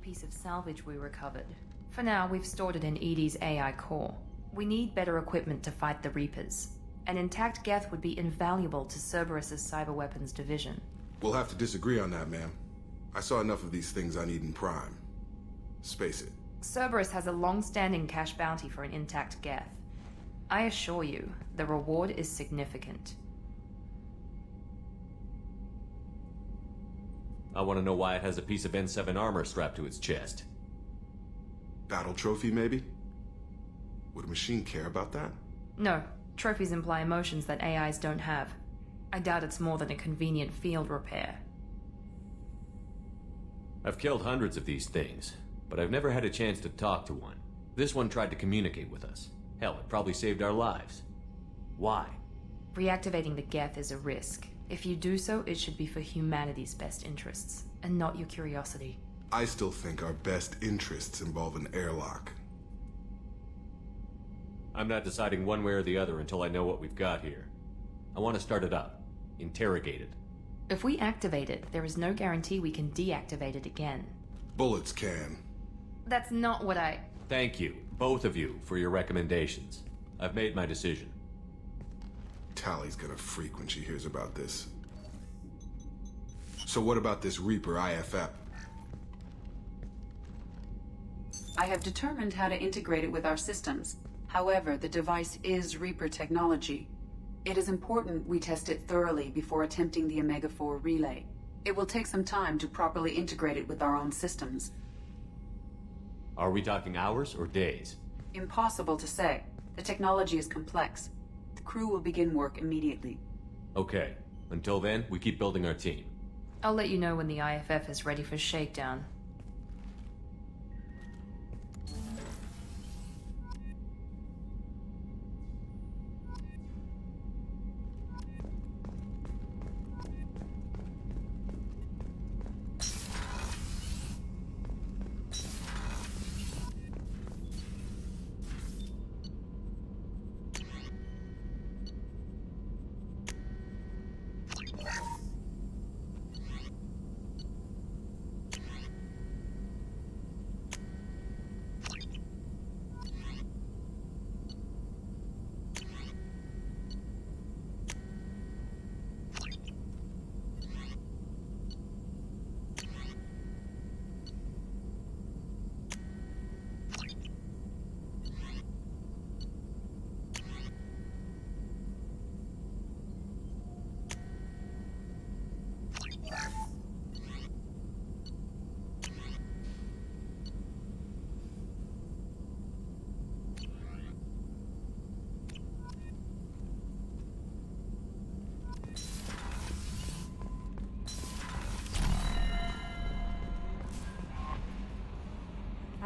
piece of salvage we recovered. For now, we've stored it in Edie's AI core. We need better equipment to fight the Reapers. An intact Geth would be invaluable to Cerberus's cyber weapons division. We'll have to disagree on that, ma'am. I saw enough of these things on Eden Prime. Space it. Cerberus has a long-standing cash bounty for an intact Geth. I assure you, the reward is significant. I want to know why it has a piece of N7 armor strapped to its chest. Battle trophy, maybe? Would a machine care about that? No. Trophies imply emotions that AIs don't have. I doubt it's more than a convenient field repair. I've killed hundreds of these things, but I've never had a chance to talk to one. This one tried to communicate with us. Hell, it probably saved our lives. Why? Reactivating the Geth is a risk. If you do so, it should be for humanity's best interests, and not your curiosity. I still think our best interests involve an airlock. I'm not deciding one way or the other until I know what we've got here. I want to start it up. Interrogate it. If we activate it, there is no guarantee we can deactivate it again. Bullets can. That's not what I... Thank you, both of you, for your recommendations. I've made my decision. Tally's gonna freak when she hears about this. So what about this Reaper IFF? I have determined how to integrate it with our systems. However, the device is Reaper technology. It is important we test it thoroughly before attempting the Omega-4 relay. It will take some time to properly integrate it with our own systems. Are we talking hours or days? Impossible to say. The technology is complex. The crew will begin work immediately. Okay. Until then, we keep building our team. I'll let you know when the IFF is ready for shakedown.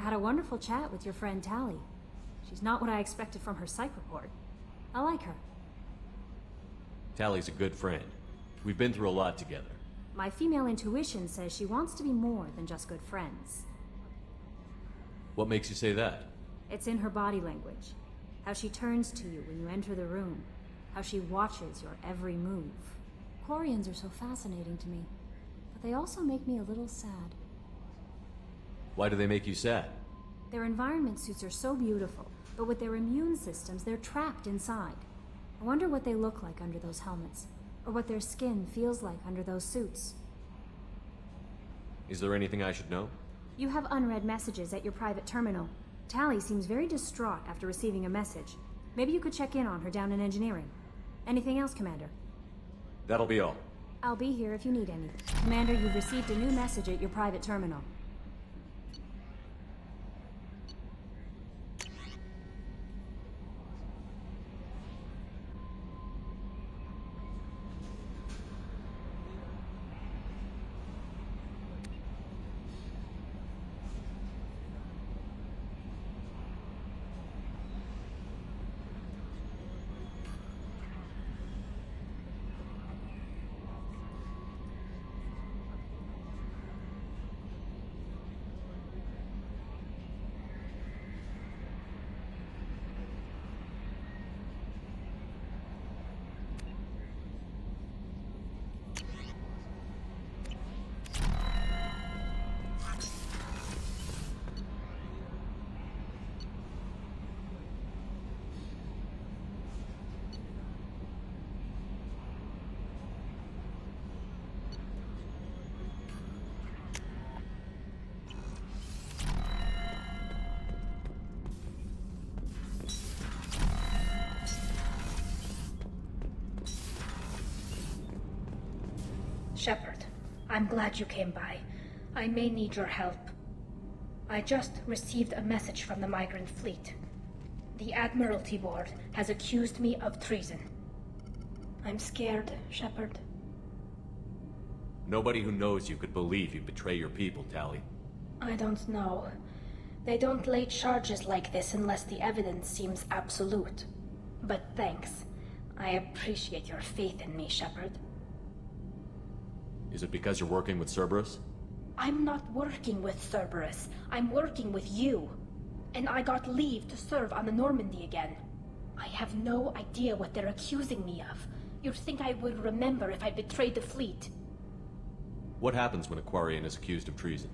I had a wonderful chat with your friend Tally. She's not what I expected from her psych report. I like her. Tally's a good friend. We've been through a lot together. My female intuition says she wants to be more than just good friends. What makes you say that? It's in her body language. How she turns to you when you enter the room. How she watches your every move. Quarians are so fascinating to me, but they also make me a little sad. Why do they make you sad? Their environment suits are so beautiful, but with their immune systems, they're trapped inside. I wonder what they look like under those helmets, or what their skin feels like under those suits. Is there anything I should know? You have unread messages at your private terminal. Tally seems very distraught after receiving a message. Maybe you could check in on her down in engineering. Anything else, Commander? That'll be all. I'll be here if you need any. Commander, you've received a new message at your private terminal. Shepard, I'm glad you came by. I may need your help. I just received a message from the migrant fleet. The Admiralty Board has accused me of treason. I'm scared, Shepard. Nobody who knows you could believe you betray your people, Tali. I don't know. They don't lay charges like this unless the evidence seems absolute. But thanks. I appreciate your faith in me, Shepard. Is it because you're working with Cerberus? I'm not working with Cerberus. I'm working with you. And I got leave to serve on the Normandy again. I have no idea what they're accusing me of. You'd think I would remember if I betrayed the fleet. What happens when a Quarian is accused of treason?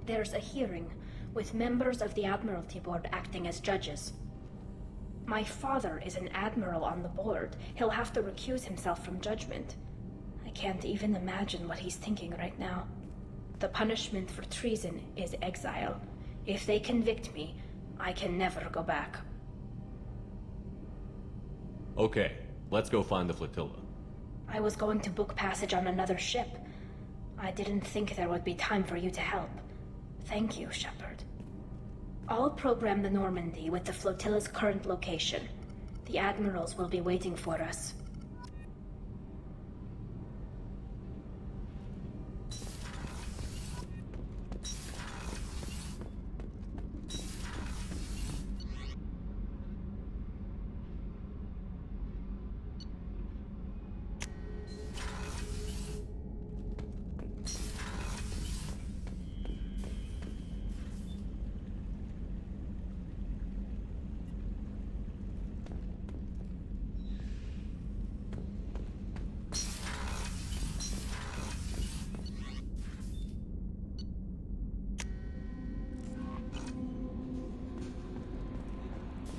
There's a hearing, with members of the Admiralty Board acting as judges. My father is an admiral on the board. He'll have to recuse himself from judgment. I can't even imagine what he's thinking right now. The punishment for treason is exile. If they convict me, I can never go back. Okay, let's go find the flotilla. I was going to book passage on another ship. I didn't think there would be time for you to help. Thank you, Shepard. I'll program the Normandy with the flotilla's current location. The admirals will be waiting for us.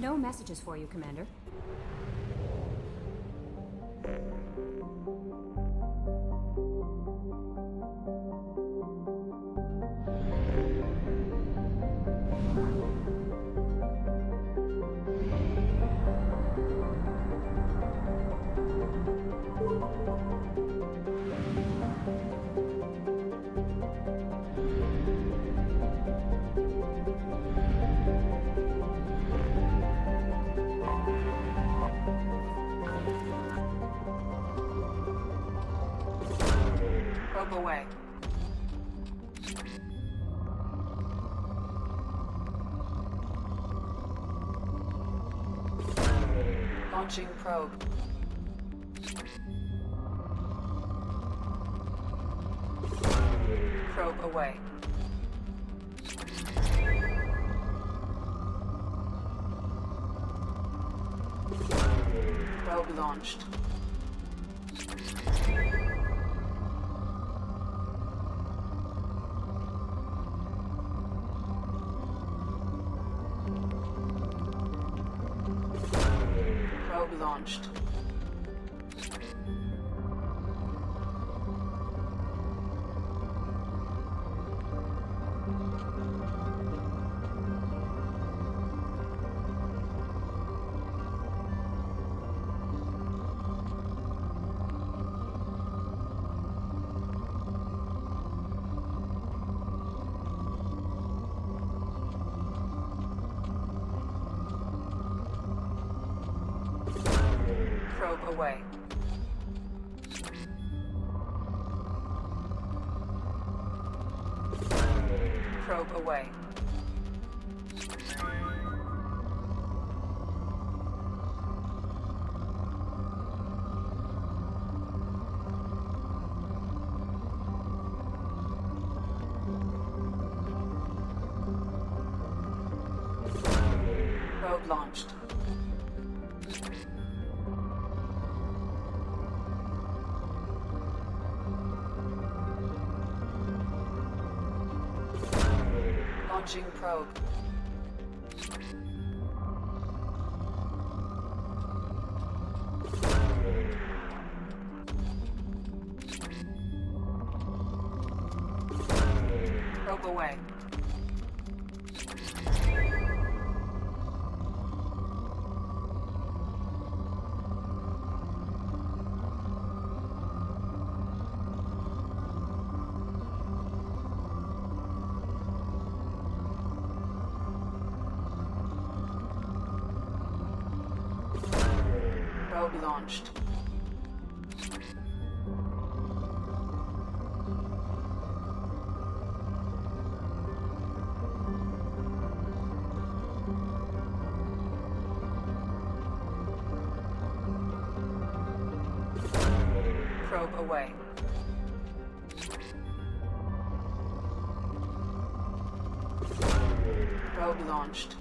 No messages for you, Commander. Probe away. Launching probe. Probe away. Probe launched. Probe launched. Probe away. Probe away. Probe launched. Launching probe. Probe away. Probe launched. Probe away. Probe launched.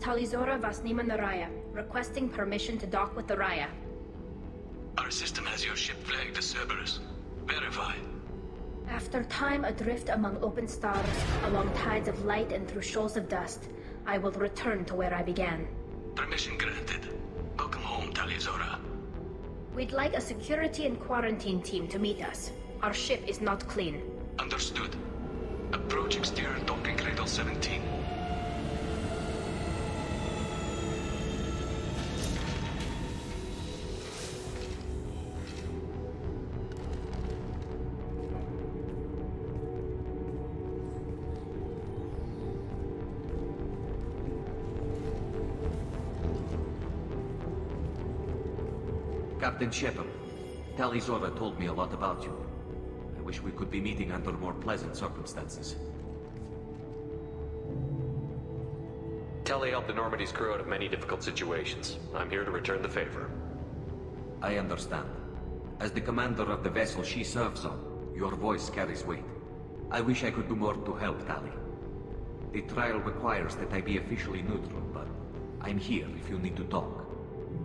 Talizora Vasnima Naraya, requesting permission to dock with the Raya. Our system has your ship flagged as Cerberus. Verify. After time adrift among open stars, along tides of light and through shoals of dust, I will return to where I began. Permission granted. Welcome home, Talizora. We'd like a security and quarantine team to meet us. Our ship is not clean. Understood. Approach exterior docking cradle 17. Captain Shepard, Talizora told me a lot about you. I wish we could be meeting under more pleasant circumstances. Tali helped the Normandy's crew out of many difficult situations. I'm here to return the favor. I understand. As the commander of the vessel she serves on, your voice carries weight. I wish I could do more to help, Tali. The trial requires that I be officially neutral, but I'm here if you need to talk.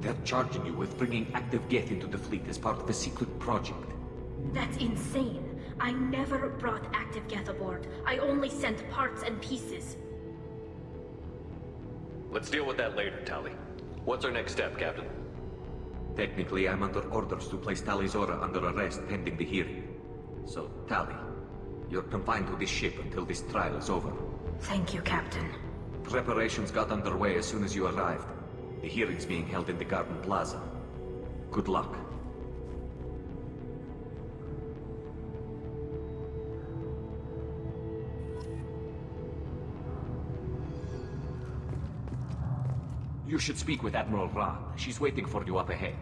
They're charging you with bringing active Geth into the fleet as part of a secret project. That's insane. I never brought active Geth aboard. I only sent parts and pieces. Let's deal with that later, Tali. What's our next step, Captain? Technically, I'm under orders to place Talizora under arrest pending the hearing. So, Tali, you're confined to this ship until this trial is over. Thank you, Captain. Preparations got underway as soon as you arrived. The hearing's being held in the Garden Plaza. Good luck. You should speak with Admiral Ran. She's waiting for you up ahead.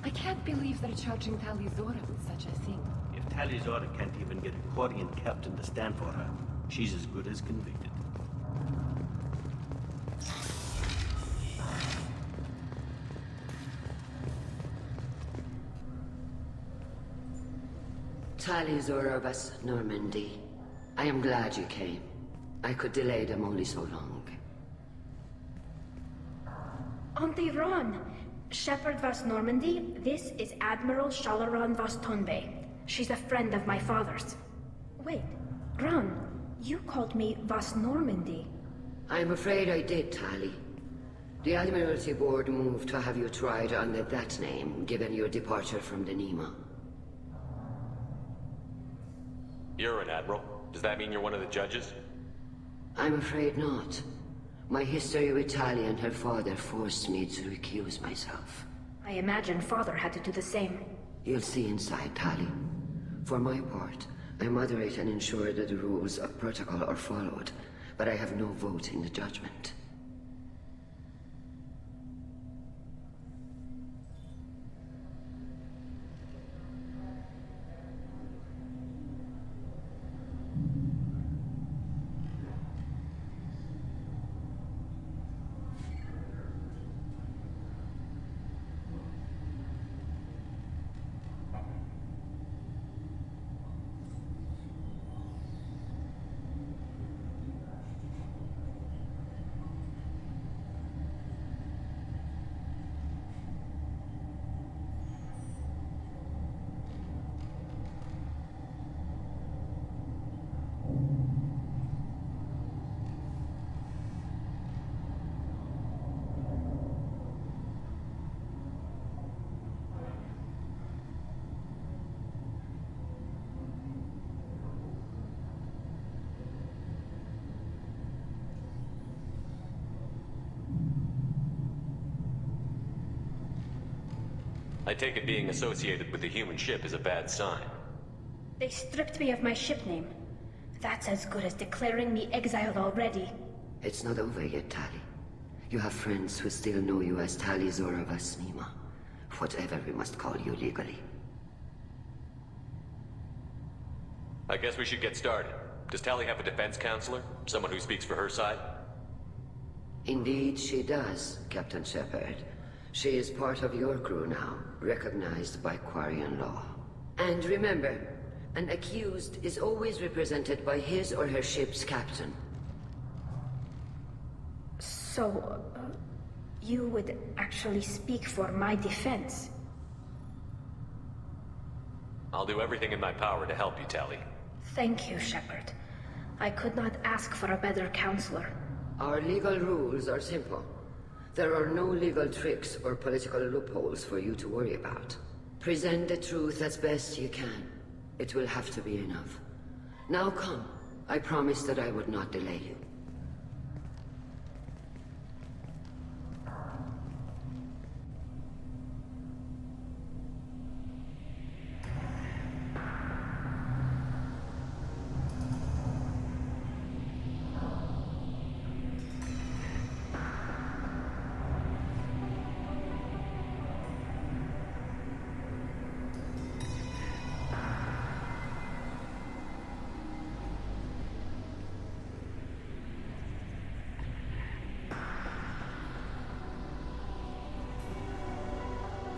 I can't believe they're charging Talizora with such a thing. If Talizora can't even get a Quarian captain to stand for her, she's as good as convicted. Talizora Vas Normandy. I am glad you came. I could delay them only so long. Auntie Ron! Shepard Vas Normandy, this is Admiral Shalaran Vas Tonbe. She's a friend of my father's. Wait, Ron, you called me Vas Normandy. I'm afraid I did, Tali. The Admiralty Board moved to have you tried under that name, given your departure from the Nema. You're an admiral. Does that mean you're one of the judges? I'm afraid not. My history with Tali and her father forced me to recuse myself. I imagine Father had to do the same. You'll see inside, Tali. For my part, I moderate and ensure that the rules of protocol are followed, but I have no vote in the judgment. I take it being associated with the human ship is a bad sign. They stripped me of my ship name. That's as good as declaring me exiled already. It's not over yet, Tali. You have friends who still know you as Tali Zora Vasnima. Whatever we must call you legally. I guess we should get started. Does Tali have a defense counselor? Someone who speaks for her side? Indeed she does, Captain Shepard. She is part of your crew now, recognized by Quarian law. And remember, an accused is always represented by his or her ship's captain. So, you would actually speak for my defense? I'll do everything in my power to help you, Tali. Thank you, Shepard. I could not ask for a better counselor. Our legal rules are simple. There are no legal tricks or political loopholes for you to worry about. Present the truth as best you can. It will have to be enough. Now come. I promised that I would not delay you.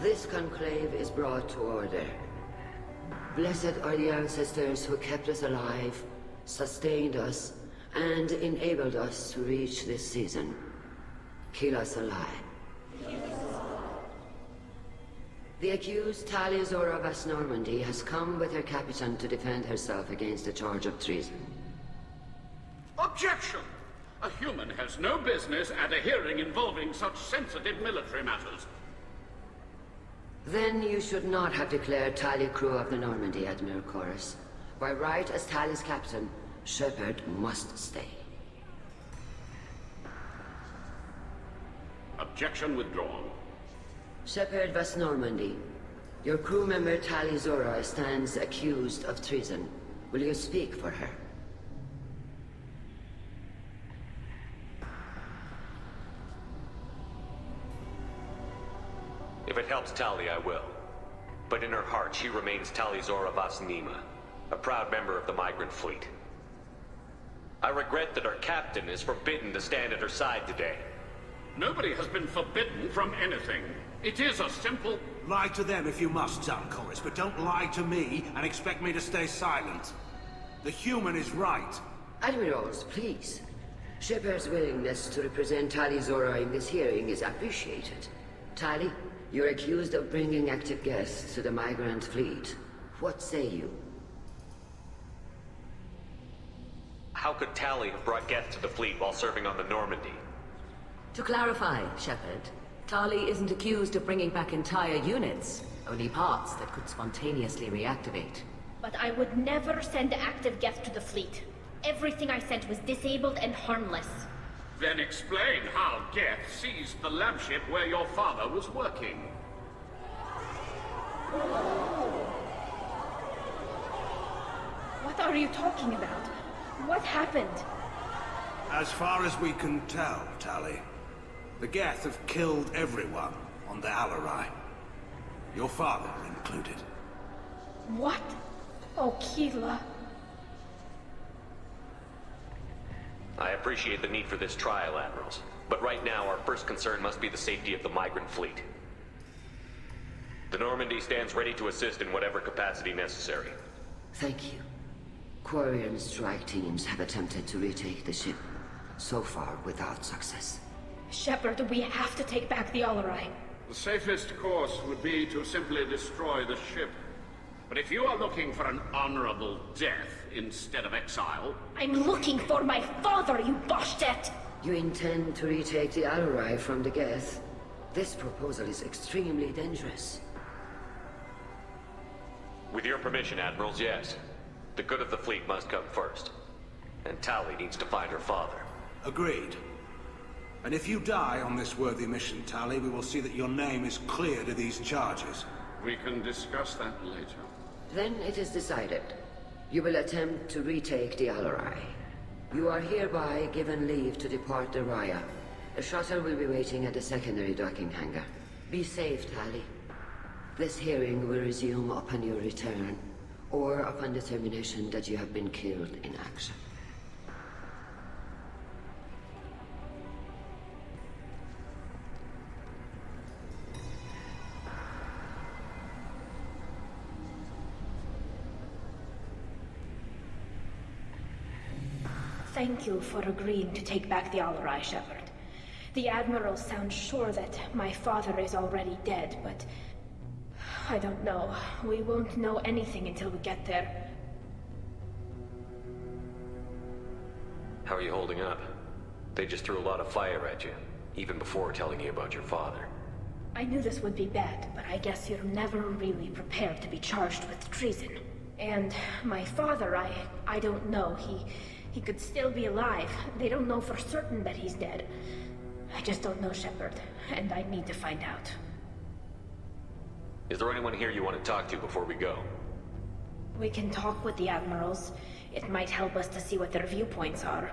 This conclave is brought to order. Blessed are the ancestors who kept us alive, sustained us, and enabled us to reach this season. Keep us alive. The accused Tali Zora Vas Normandy has come with her captain to defend herself against a charge of treason. Objection! A human has no business at a hearing involving such sensitive military matters. Then you should not have declared Tali crew of the Normandy, Admiral Chorus. By right as Tali's captain, Shepard must stay. Objection withdrawn. Shepard Vas Normandy, your crew member Tali Zora stands accused of treason. Will you speak for her? If it helps Tali, I will. But in her heart, she remains Tali Zora Vasnima, a proud member of the migrant fleet. I regret that our captain is forbidden to stand at her side today. Nobody has been forbidden from anything. It is a simple... Lie to them if you must, Chorus, but don't lie to me and expect me to stay silent. The human is right. Admirals, please. Shepard's willingness to represent Tali Zora in this hearing is appreciated. Tali, you're accused of bringing active guests to the migrant fleet. What say you? How could Tali have brought guests to the fleet while serving on the Normandy? To clarify, Shepard, Tali isn't accused of bringing back entire units, only parts that could spontaneously reactivate. But I would never send active Geth to the fleet. Everything I sent was disabled and harmless. Then explain how Geth seized the lampship where your father was working. What are you talking about? What happened? As far as we can tell, Tali, the Geth have killed everyone on the Alarai. Your father included. What? Oh, Keela. I appreciate the need for this trial, Admirals. But right now, our first concern must be the safety of the migrant fleet. The Normandy stands ready to assist in whatever capacity necessary. Thank you. Quarian strike teams have attempted to retake the ship, so far without success. Shepard, we have to take back the Alarai. The safest course would be to simply destroy the ship. But if you are looking for an honorable death instead of exile... I'm looking for my father, you Boshtet! You intend to retake the Alarai from the Geth? This proposal is extremely dangerous. With your permission, Admirals, yes. The good of the fleet must come first. And Tali needs to find her father. Agreed. And if you die on this worthy mission, Tali, we will see that your name is cleared of these charges. We can discuss that later. Then it is decided. You will attempt to retake the Alarai. You are hereby given leave to depart the Raya. A shuttle will be waiting at the secondary docking hangar. Be safe, Tali. This hearing will resume upon your return, or upon determination that you have been killed in action. Thank you for agreeing to take back the Alarai, Shepard. The Admirals sound sure that my father is already dead, but... I don't know. We won't know anything until we get there. How are you holding up? They just threw a lot of fire at you, even before telling you about your father. I knew this would be bad, but I guess you're never really prepared to be charged with treason. And my father, I don't know. He could still be alive. They don't know for certain that he's dead. I just don't know, Shepard, and I need to find out. Is there anyone here you want to talk to before we go? We can talk with the Admirals. It might help us to see what their viewpoints are.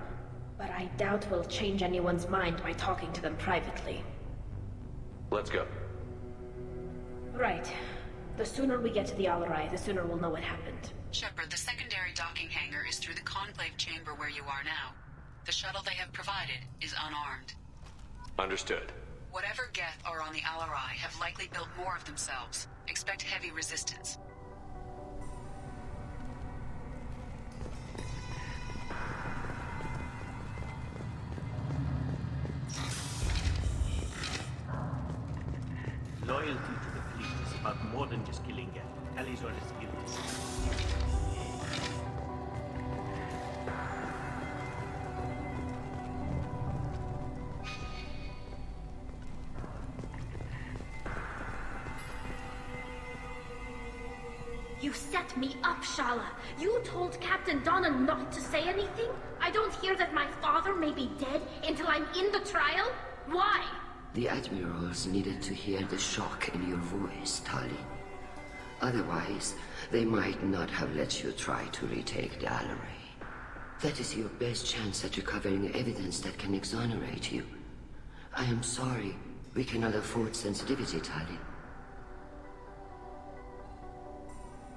But I doubt we'll change anyone's mind by talking to them privately. Let's go. Right. The sooner we get to the Alarai, the sooner we'll know what happened. Shepard, the secondary docking hangar is through the conclave chamber where you are now. The shuttle they have provided is unarmed. Understood. Whatever Geth are on the Alarai have likely built more of themselves. Expect heavy resistance. Loyalty to the fleet is about more than just killing Geth. Talizor is guilty. You set me up, Shala. You told Captain Donna not to say anything? I don't hear that my father may be dead until I'm in the trial? Why? The Admirals needed to hear the shock in your voice, Tali. Otherwise, they might not have let you try to retake the Alarai. That is your best chance at recovering evidence that can exonerate you. I am sorry. We cannot afford sensitivity, Tali.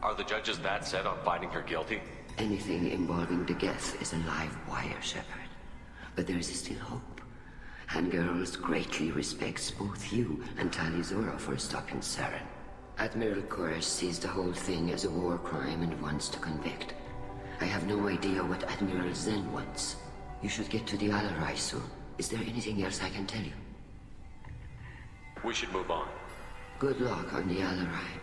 Are the judges that set on finding her guilty? Anything involving the Geth is a live wire, Shepard. But there is still hope. Handgirls greatly respects both you and Talizora for stopping Saren. Admiral Koresh sees the whole thing as a war crime and wants to convict. I have no idea what Admiral Zen wants. You should get to the Alarai soon. Is there anything else I can tell you? We should move on. Good luck on the Alarai.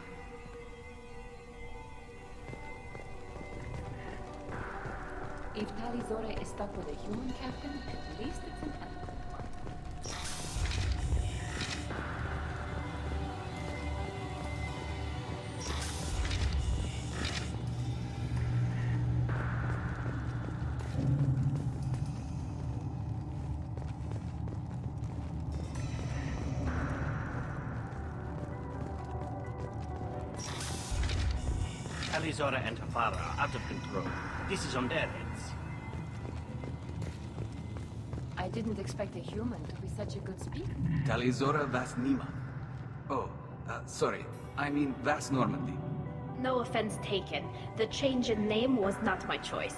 If Talizora is stuck with a human captain, at least it's an elegant one. Talizora and her father are out of control. This is on their heads. I didn't expect a human to be such a good speaker. Talizora Vas Nima. Oh, sorry. I mean Vas Normandy. No offense taken. The change in name was not my choice.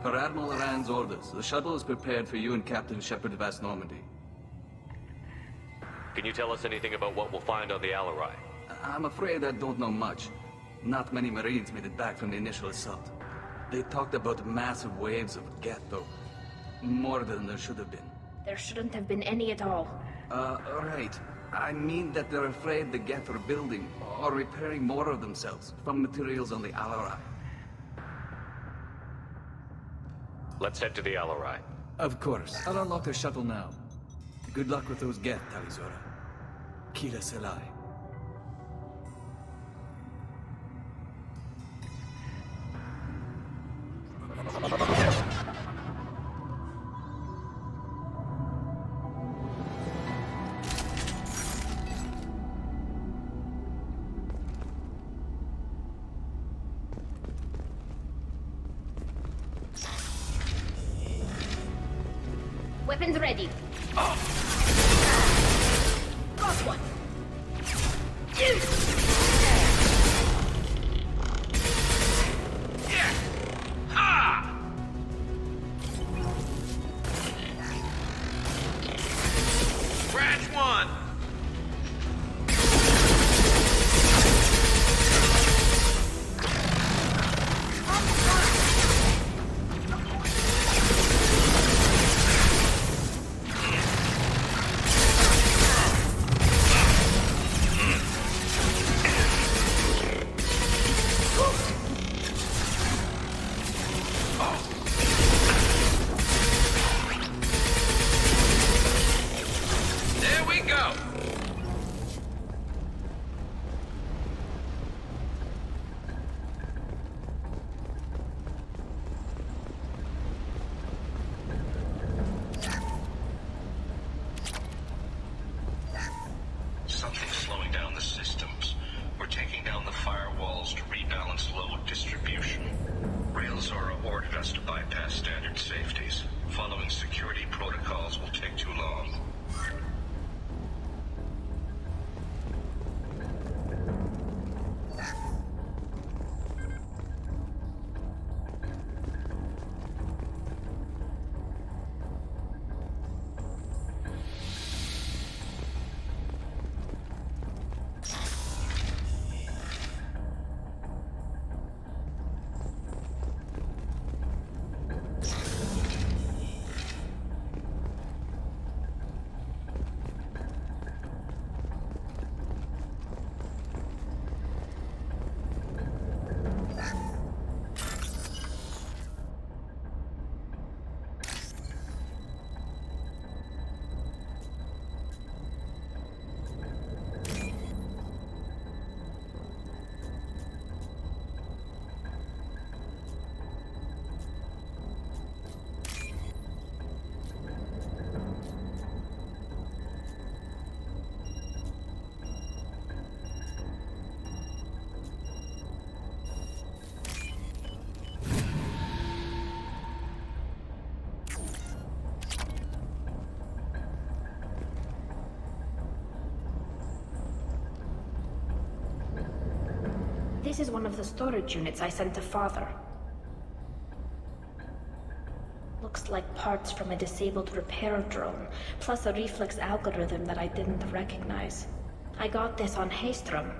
Per Admiral Rand's orders, the shuttle is prepared for you and Captain Shepard Vas Normandy. Can you tell us anything about what we'll find on the Alarai? I'm afraid I don't know much. Not many Marines made it back from the initial assault. They talked about massive waves of Geth, though. More than there should have been. There shouldn't have been any at all. Right. I mean that they're afraid the Geth are building or repairing more of themselves from materials on the Alarai. Let's head to the Alarai. Of course. I'll unlock the shuttle now. Good luck with those Geth, Talizora. Kila Selai. Weapons ready. Cross one. Branch one! There we go! Something's slowing down the systems. We're taking down the firewalls to rebalance load distribution. Railzora ordered us to bypass standard safeties. Following security protocols will take too long. This is one of the storage units I sent to Father. Looks like parts from a disabled repair drone, plus a reflex algorithm that I didn't recognize. I got this on Haystrom.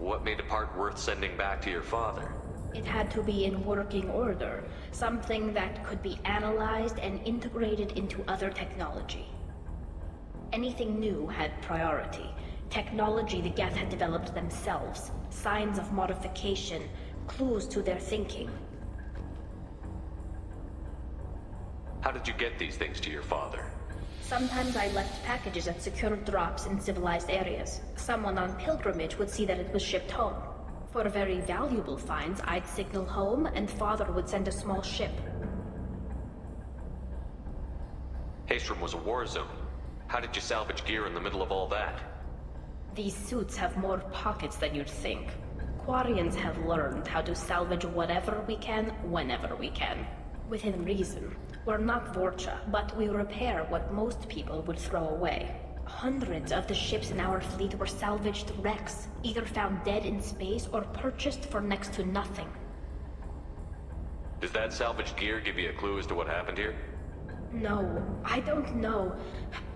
What made a part worth sending back to your father? It had to be in working order, something that could be analyzed and integrated into other technology. Anything new had priority. Technology the Geth had developed themselves, signs of modification, clues to their thinking. How did you get these things to your father? Sometimes I left packages at secured drops in civilized areas. Someone on pilgrimage would see that it was shipped home. For very valuable finds, I'd signal home, and Father would send a small ship. Haystrom was a war zone. How did you salvage gear in the middle of all that? These suits have more pockets than you'd think. Quarians have learned how to salvage whatever we can, whenever we can. Within reason. We're not Vorcha, but we repair what most people would throw away. Hundreds of the ships in our fleet were salvaged wrecks, either found dead in space or purchased for next to nothing. Does that salvaged gear give you a clue as to what happened here? No, I don't know.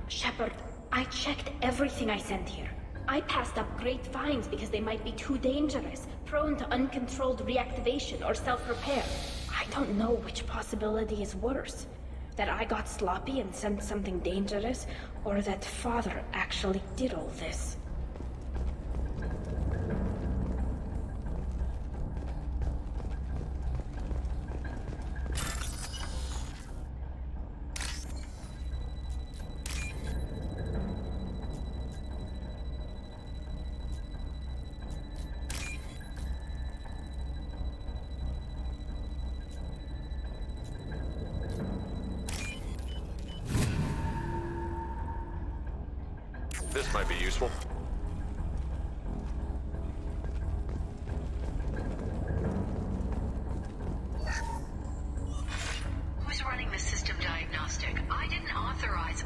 Shepard, I checked everything I sent here. I passed up great finds because they might be too dangerous, prone to uncontrolled reactivation or self-repair. I don't know which possibility is worse. That I got sloppy and sent something dangerous, or that Father actually did all this. This might be useful. Who's running the system diagnostic? I didn't authorize...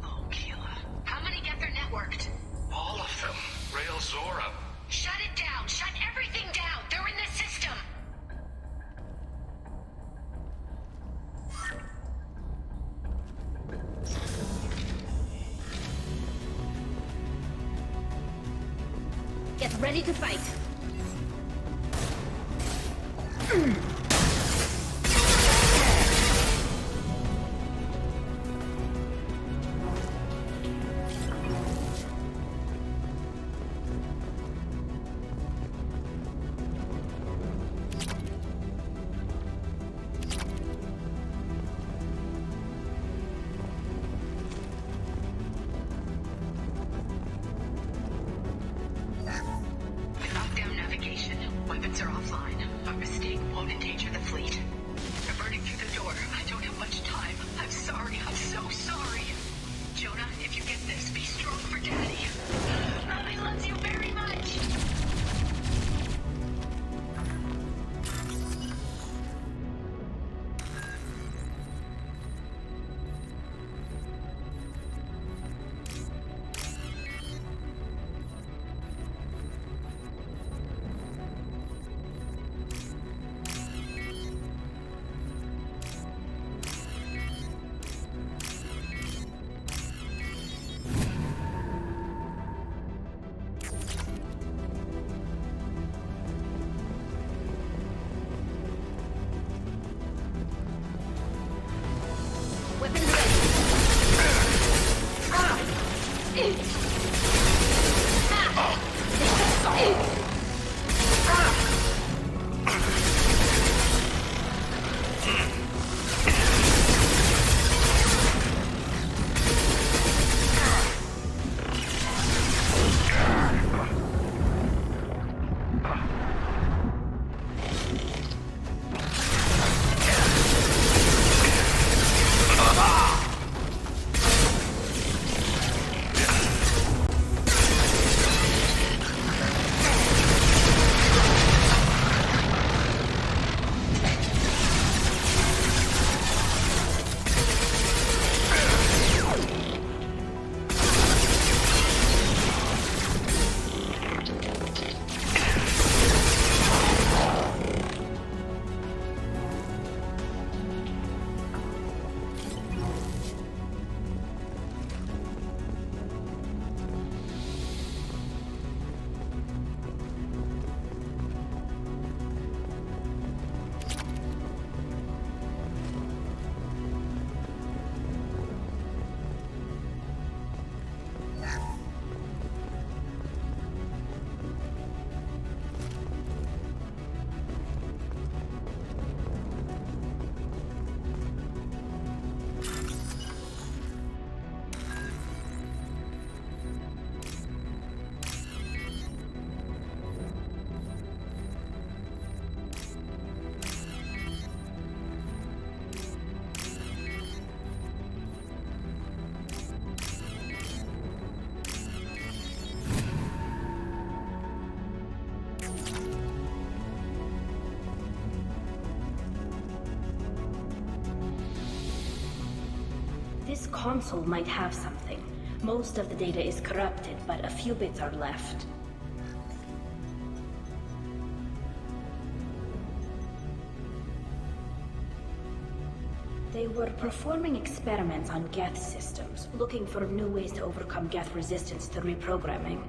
Oh, Keela. How many get their networked? All of them. Rail Zora. Shut it down! Shut everything down! They're in the system! Get ready to fight! Weapons are offline. A mistake won't endanger the fleet. They're burning through the door. I don't have much time. I'm sorry. I'm so sorry. Jonah, if you get this, be strong for Daddy. Mommy loves you very much. This console might have something. Most of the data is corrupted, but a few bits are left. They were performing experiments on Geth systems, looking for new ways to overcome Geth resistance to reprogramming.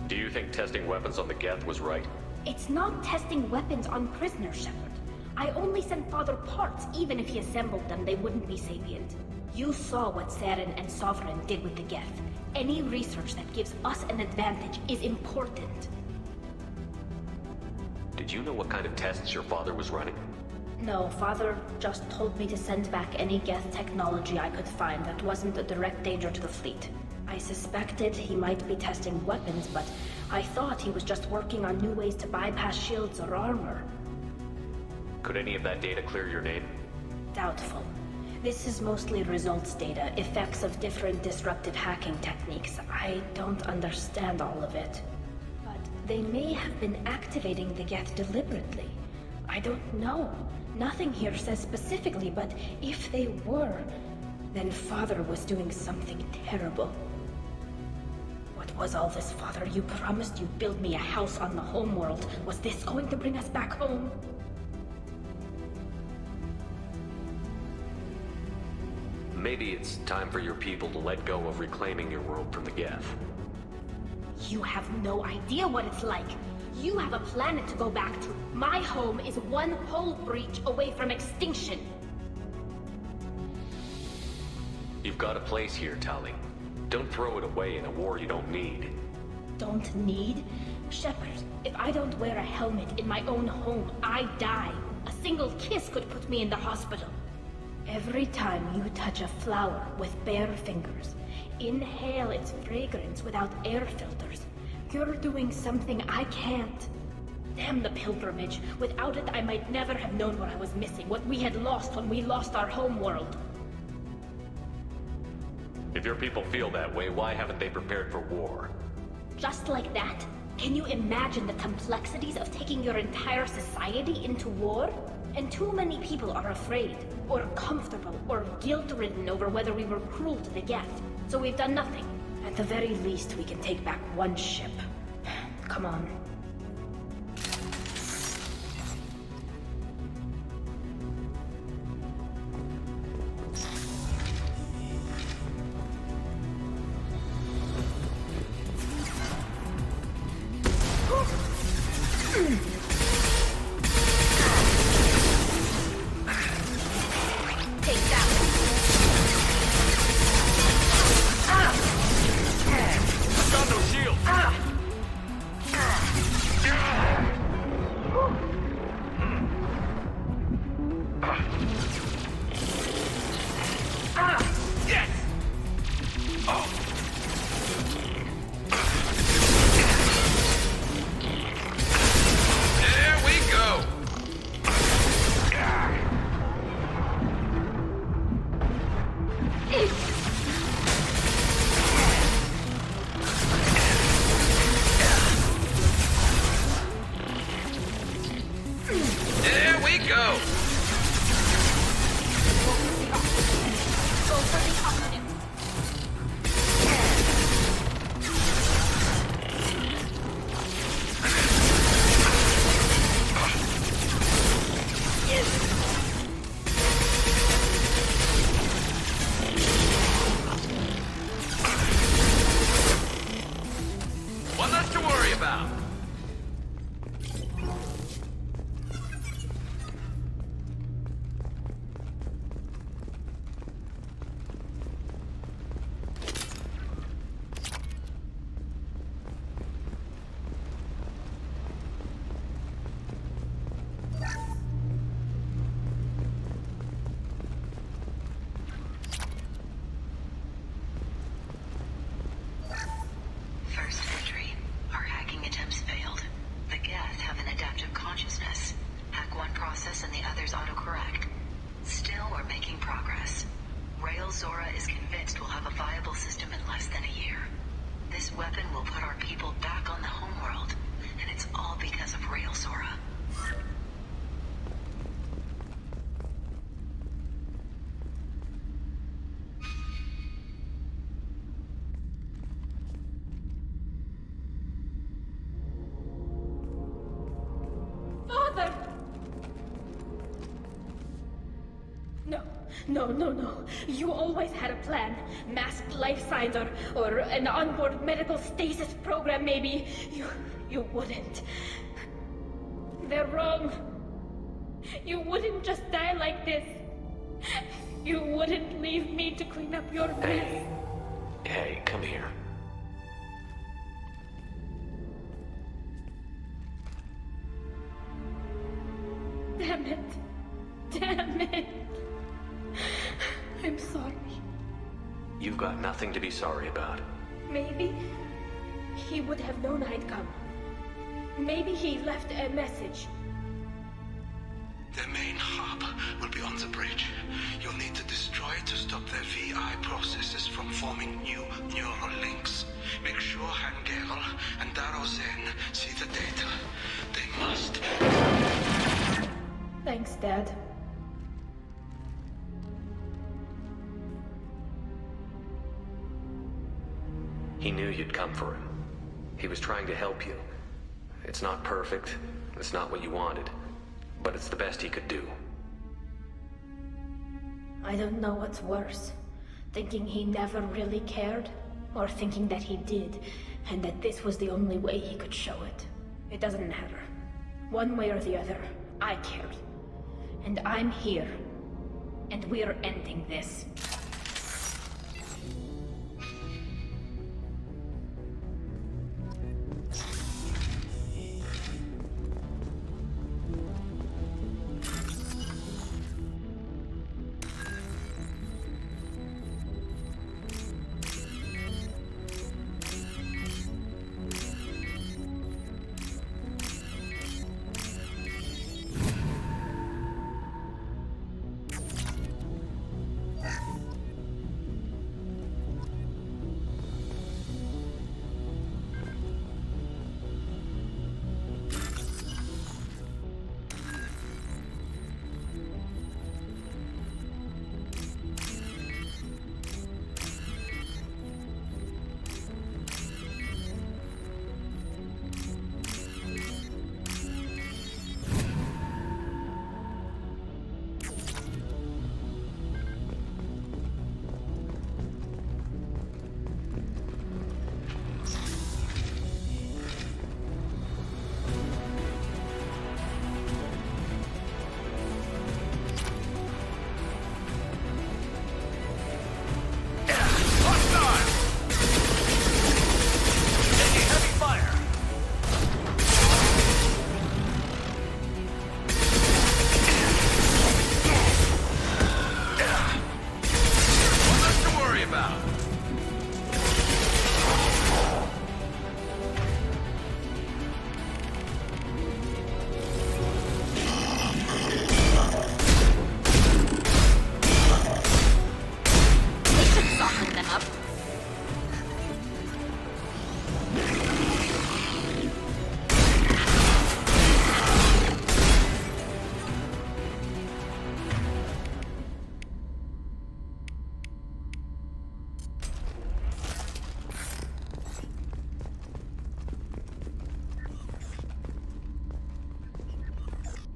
Do you think testing weapons on the Geth was right? It's not testing weapons on prisoners, Shepard. I only sent Father parts. Even if he assembled them, they wouldn't be sapient. You saw what Saren and Sovereign did with the Geth. Any research that gives us an advantage is important. Did you know what kind of tests your father was running? No, Father just told me to send back any Geth technology I could find that wasn't a direct danger to the fleet. I suspected he might be testing weapons, but I thought he was just working on new ways to bypass shields or armor. Could any of that data clear your name? Doubtful. This is mostly results data, effects of different disruptive hacking techniques. I don't understand all of it. But they may have been activating the Geth deliberately. I don't know. Nothing here says specifically, but if they were, then Father was doing something terrible. What was all this, Father? You promised you'd build me a house on the homeworld. Was this going to bring us back home? Maybe it's time for your people to let go of reclaiming your world from the Geth. You have no idea what it's like. You have a planet to go back to. My home is one hull breach away from extinction. You've got a place here, Tali. Don't throw it away in a war you don't need. Don't need? Shepard, if I don't wear a helmet in my own home, I die. A single kiss could put me in the hospital. Every time you touch a flower with bare fingers, inhale its fragrance without air filters, you're doing something I can't. Damn the pilgrimage. Without it, I might never have known what I was missing, what we had lost when we lost our homeworld. If your people feel that way, why haven't they prepared for war? Just like that? Can you imagine the complexities of taking your entire society into war? And too many people are afraid, or comfortable, or guilt-ridden over whether we were cruel to the Geth. So we've done nothing. At the very least, we can take back one ship. Come on. No, no, no. You always had a plan. Masked life signs or an onboard medical stasis program, maybe. You wouldn't. They're wrong. You wouldn't just die like this. You wouldn't leave me to clean up your mess. Hey, come here. Damn it. Damn it. I'm sorry. You've got nothing to be sorry about. Maybe he would have known I'd come. Maybe he left a message. Their main hub will be on the bridge. You'll need to destroy it to stop their VI processes from forming new neural links. Make sure Hangel and Darozen see the data. They must. Thanks, Dad. He knew you'd come for him. He was trying to help you. It's not perfect. It's not what you wanted. But it's the best he could do. I don't know what's worse. Thinking he never really cared, or thinking that he did, and that this was the only way he could show it. It doesn't matter. One way or the other, I cared. And I'm here. And we're ending this.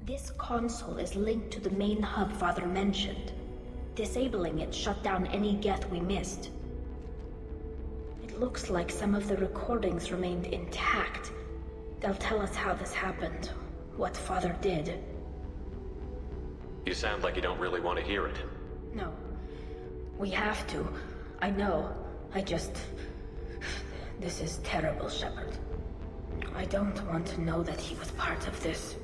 This console is linked to the main hub Father mentioned. Disabling it shut down any Geth we missed. It looks like some of the recordings remained intact. They'll tell us how this happened, what Father did. You sound like you don't really want to hear it. No. We have to. I know. This is terrible, Shepard. I don't want to know that he was part of this.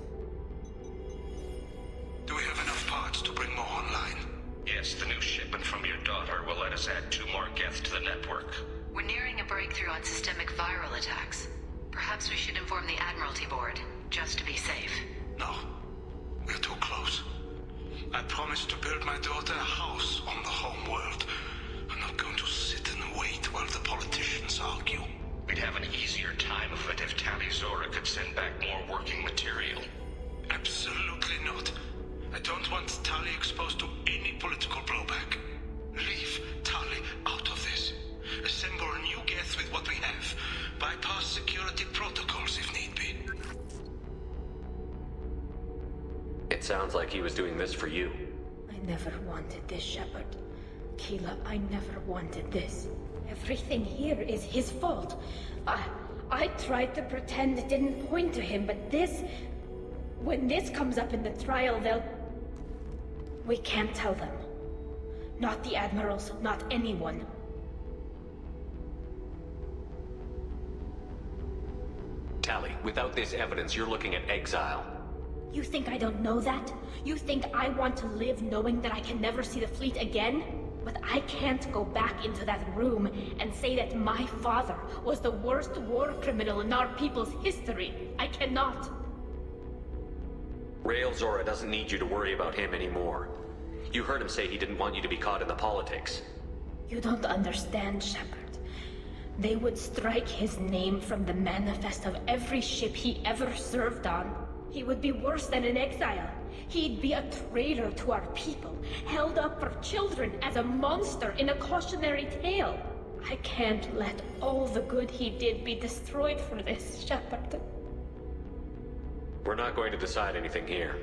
Do we have enough parts to bring more online? Yes, the new shipment from your daughter will let us add 2 more Geth to the network. We're nearing a breakthrough on systemic viral attacks. Perhaps we should inform the Admiralty Board, just to be safe. No. We're too close. I promised to build my daughter a house on the home world. I'm not going to sit and wait while the politicians argue. We'd have an easier time of it if Tali Zora could send back more working material. Absolutely not. I don't want Tali exposed to any political blowback. Leave Tali out of this. Assemble new Geth with what we have. Bypass security protocols if need be. It sounds like he was doing this for you. I never wanted this, Shepard. Keela, I never wanted this. Everything here is his fault. I tried to pretend it didn't point to him, but this... When this comes up in the trial, they'll... We can't tell them. Not the admirals, not anyone. Tali, without this evidence, you're looking at exile. You think I don't know that? You think I want to live knowing that I can never see the fleet again? But I can't go back into that room and say that my father was the worst war criminal in our people's history. I cannot. Rael Zora doesn't need you to worry about him anymore. You heard him say he didn't want you to be caught in the politics. You don't understand, Shepard. They would strike his name from the manifest of every ship he ever served on. He would be worse than an exile. He'd be a traitor to our people, held up for children as a monster in a cautionary tale. I can't let all the good he did be destroyed for this, Shepard. We're not going to decide anything here.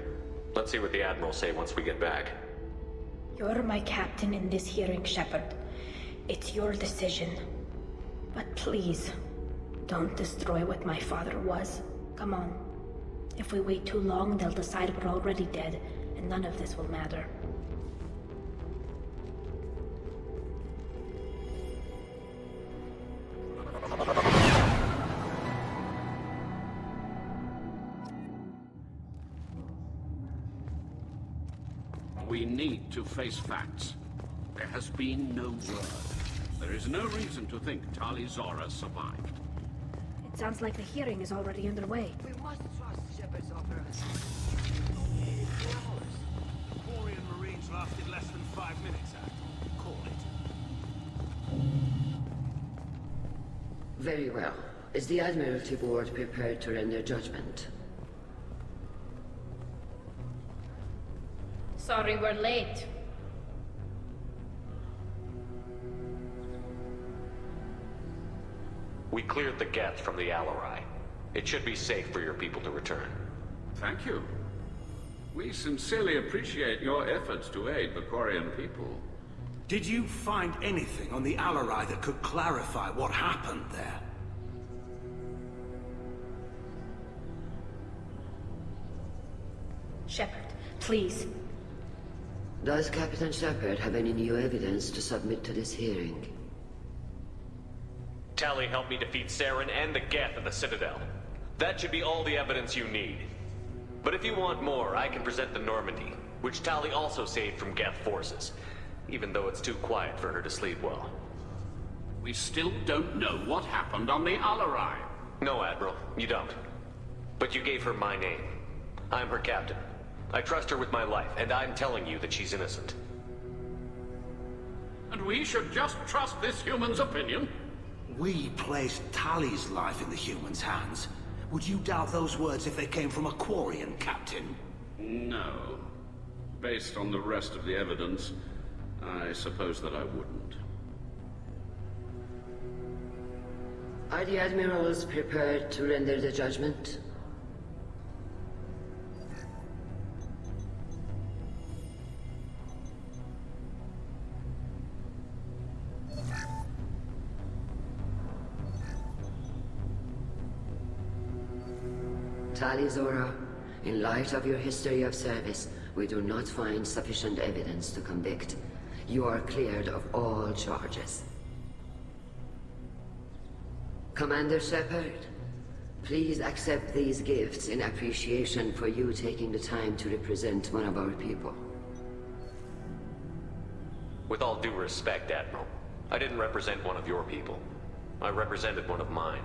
Let's see what the Admirals say once we get back. You're my captain in this hearing, Shepard. It's your decision. But please, don't destroy what my father was. Come on. If we wait too long, they'll decide we're already dead, and none of this will matter. We need to face facts. There has been no word. There is no reason to think Tali Zora survived. It sounds like the hearing is already underway. We must trust Shepard's offerers. 2 hours. Quarian Marines lasted less than 5 minutes, Call it. Very well. Is the Admiralty Board prepared to render judgment? Sorry we're late. We cleared the Geth from the Alarai. It should be safe for your people to return. Thank you. We sincerely appreciate your efforts to aid the Quarian people. Did you find anything on the Alarai that could clarify what happened there? Shepard, please. Does Captain Shepard have any new evidence to submit to this hearing? Tali helped me defeat Saren and the Geth at the Citadel. That should be all the evidence you need. But if you want more, I can present the Normandy, which Tali also saved from Geth forces, even though it's too quiet for her to sleep well. We still don't know what happened on the Alarai. No, Admiral, you don't. But you gave her my name. I'm her captain. I trust her with my life, and I'm telling you that she's innocent. And we should just trust this human's opinion? We placed Tali's life in the human's hands. Would you doubt those words if they came from a Quarian, Captain? No. Based on the rest of the evidence, I suppose that I wouldn't. Are the Admirals prepared to render the judgment? Tali Zora, in light of your history of service, we do not find sufficient evidence to convict. You are cleared of all charges. Commander Shepard, please accept these gifts in appreciation for you taking the time to represent one of our people. With all due respect, Admiral, I didn't represent one of your people. I represented one of mine.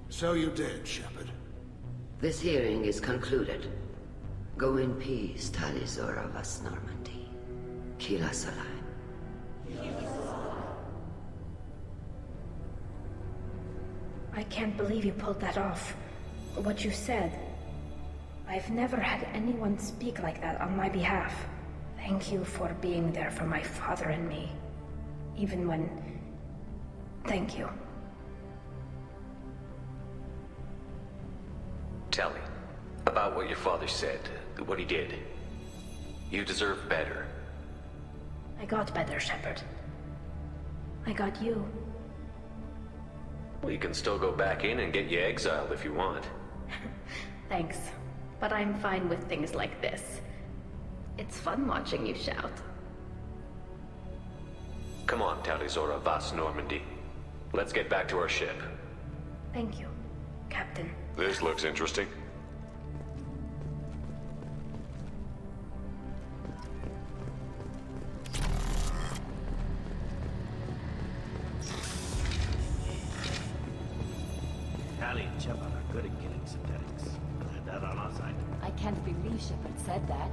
So you did, Shepard. This hearing is concluded. Go in peace, Tali Zora vas Normandy. Kila Salai. I can't believe you pulled that off. What you said. I've never had anyone speak like that on my behalf. Thank you for being there for my father and me. Even when... Thank you. Tali, about what your father said, what he did. You deserve better. I got better, Shepard. I got you. We can still go back in and get you exiled if you want. Thanks, but I'm fine with things like this. It's fun watching you shout. Come on, Talizora Vas Normandy. Let's get back to our ship. Thank you, Captain. This looks interesting. Tali and Shepard are good at killing synthetics. We'll have that on our side. I can't believe Shepard said that.